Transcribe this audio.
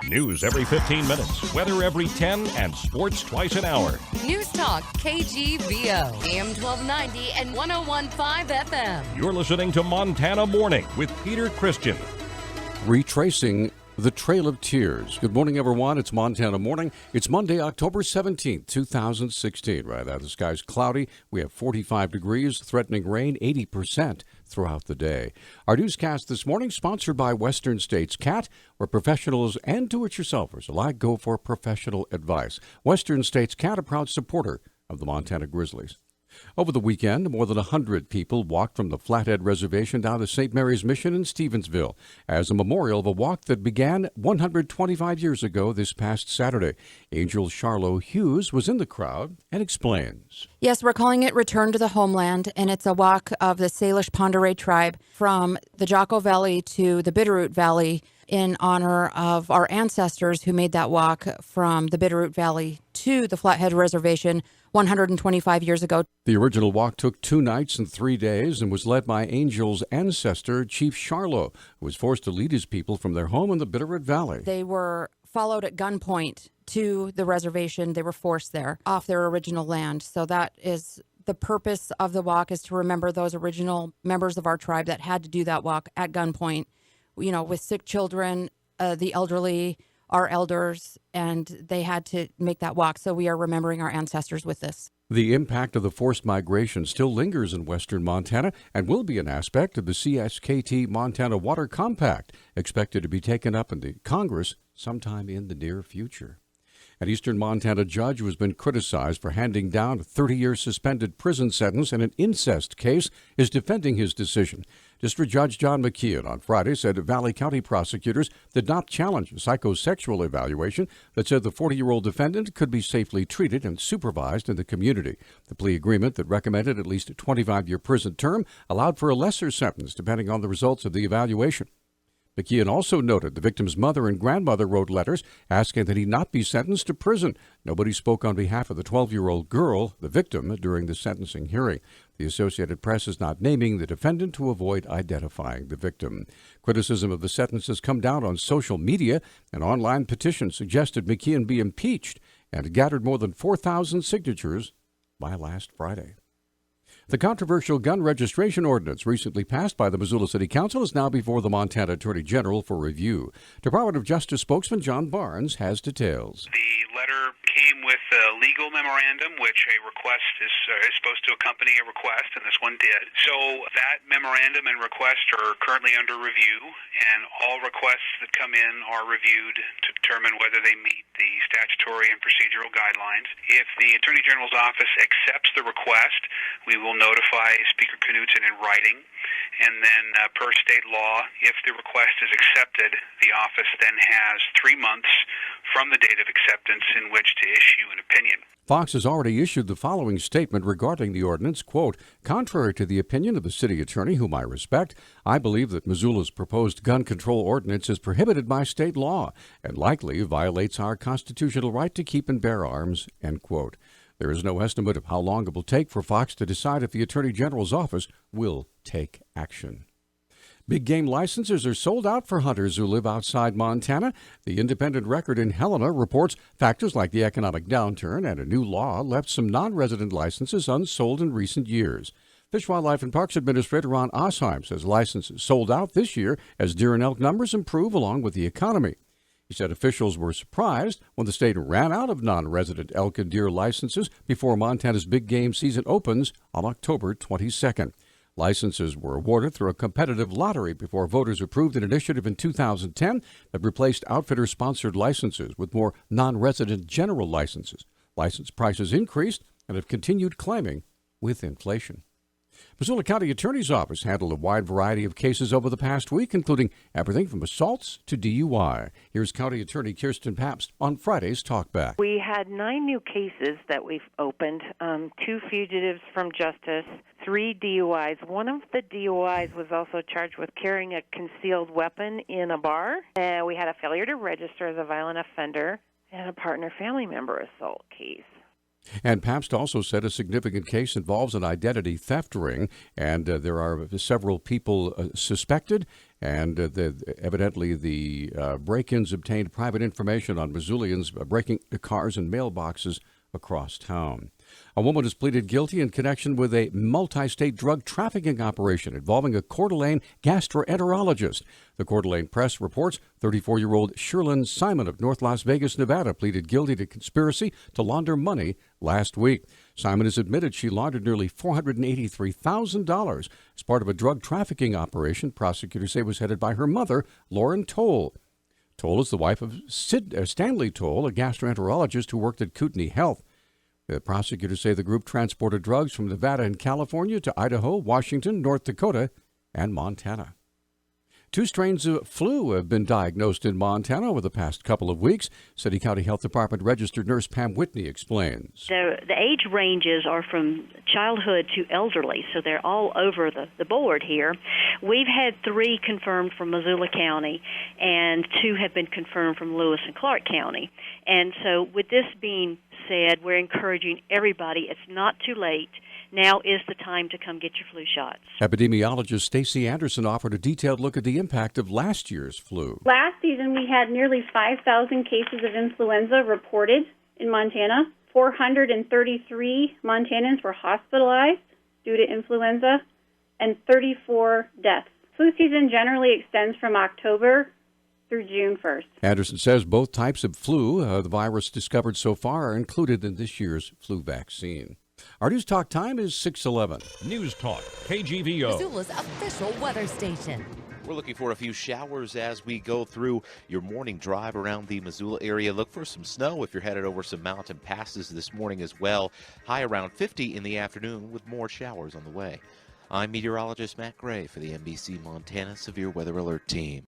News every 15 minutes, weather every 10, and sports twice an hour. Newstalk, KGVO, AM 1290 and 101.5 FM. You're listening to Montana Morning with Peter Christian. Retracing the Trail of Tears. Good morning, everyone. It's Montana Morning. It's Monday, October 17th, 2016. Right now, the sky's cloudy. We have 45 degrees, threatening rain 80% throughout the day. Our newscast this morning sponsored by Western States CAT, where professionals and do-it-yourselfers alike go for professional advice. Western States CAT, a proud supporter of the Montana Grizzlies. Over the weekend, more than 100 people walked from the Flathead Reservation down to St. Mary's Mission in Stevensville as a memorial of a walk that began 125 years ago this past Saturday. Angel Charlo Hughes was in the crowd and explains. Yes, we're calling it Return to the Homeland, and it's a walk of the Salish Ponderay tribe from the Jocko Valley to the Bitterroot Valley in honor of our ancestors who made that walk from the Bitterroot Valley to the Flathead Reservation 125 years ago. The original walk took 2 nights and 3 days and was led by Angel's ancestor, Chief Charlo, who was forced to lead his people from their home in the Bitterroot Valley. They were followed at gunpoint to the reservation. They were forced there off their original land. So that is the purpose of the walk, is to remember those original members of our tribe that had to do that walk at gunpoint, you know, with sick children, the elderly, our elders, and they had to make that walk. So we are remembering our ancestors with this. The impact of the forced migration still lingers in western Montana and will be an aspect of the CSKT Montana Water Compact, expected to be taken up in the Congress sometime in the near future. An eastern Montana judge who has been criticized for handing down a 30-year suspended prison sentence in an incest case is defending his decision. District Judge John McKeon on Friday said Valley County prosecutors did not challenge a psychosexual evaluation that said the 40-year-old defendant could be safely treated and supervised in the community. The plea agreement that recommended at least a 25-year prison term allowed for a lesser sentence depending on the results of the evaluation. McKeon also noted the victim's mother and grandmother wrote letters asking that he not be sentenced to prison. Nobody spoke on behalf of the 12-year-old girl, the victim, during the sentencing hearing. The Associated Press is not naming the defendant to avoid identifying the victim. Criticism of the sentence has come down on social media. An online petition suggested McKeon be impeached and gathered more than 4,000 signatures by last Friday. The controversial gun registration ordinance recently passed by the Missoula City Council is now before the Montana Attorney General for review. Department of Justice spokesman John Barnes has details. The letter came with a legal memorandum, which a request is supposed to accompany a request, and this one did. So that memorandum and request are currently under review, and all requests that come in are reviewed to determine whether they meet the statutory and procedural guidelines. If the Attorney General's office accepts the request, we will notify Speaker Knudsen in writing, and then per state law, if the request is accepted, the office then has 3 months from the date of acceptance in which to issue an opinion. Fox has already issued the following statement regarding the ordinance, quote, "Contrary to the opinion of the city attorney, whom I respect, I believe that Missoula's proposed gun control ordinance is prohibited by state law and likely violates our constitutional right to keep and bear arms," end quote. There is no estimate of how long it will take for Fox to decide if the Attorney General's office will take action. Big game licenses are sold out for hunters who live outside Montana. The Independent Record in Helena reports factors like the economic downturn and a new law left some non-resident licenses unsold in recent years. Fish, Wildlife, and Parks Administrator Ron Osheim says licenses sold out this year as deer and elk numbers improve along with the economy. He said officials were surprised when the state ran out of non-resident elk and deer licenses before Montana's big game season opens on October 22nd. Licenses were awarded through a competitive lottery before voters approved an initiative in 2010 that replaced outfitter-sponsored licenses with more non-resident general licenses. License prices increased and have continued climbing with inflation. Missoula County Attorney's Office handled a wide variety of cases over the past week, including everything from assaults to DUI. Here's County Attorney Kirsten Pabst on Friday's Talkback. We had 9 new cases that we've opened, 2 fugitives from justice, 3 DUIs. One of the DUIs was also charged with carrying a concealed weapon in a bar. We had a failure to register as a violent offender and a partner family member assault case. And Pabst also said a significant case involves an identity theft ring, and there are several people suspected, And evidently the break-ins obtained private information on Missoulians breaking cars and mailboxes across town. A woman has pleaded guilty in connection with a multi-state drug trafficking operation involving a Coeur d'Alene gastroenterologist. The Coeur d'Alene Press reports 34-year-old Sherlyn Simon of North Las Vegas, Nevada, pleaded guilty to conspiracy to launder money last week. Simon has admitted she laundered nearly $483,000 as part of a drug trafficking operation prosecutors say was headed by her mother, Lauren Toll. Toll is the wife of Stanley Toll, a gastroenterologist who worked at Kootenai Health. The prosecutors say the group transported drugs from Nevada and California to Idaho, Washington, North Dakota, and Montana. 2 strains of flu have been diagnosed in Montana over the past couple of weeks. City County Health Department registered nurse Pam Whitney explains. The age ranges are from childhood to elderly, so they're all over the board here. We've had 3 confirmed from Missoula County, and 2 have been confirmed from Lewis and Clark County. And so with this being said, we're encouraging everybody, it's not too late. Now is the time to come get your flu shots. Epidemiologist Stacey Anderson offered a detailed look at the impact of last year's flu. Last season, we had nearly 5,000 cases of influenza reported in Montana. 433 Montanans were hospitalized due to influenza, and 34 deaths. Flu season generally extends from October through June 1st. Anderson says both types of flu, the virus discovered so far, are included in this year's flu vaccine. Our News Talk time is 6:11. News Talk, KGVO. Missoula's official weather station. We're looking for a few showers as we go through your morning drive around the Missoula area. Look for some snow if you're headed over some mountain passes this morning as well. High around 50 in the afternoon with more showers on the way. I'm meteorologist Matt Gray for the NBC Montana Severe Weather Alert Team.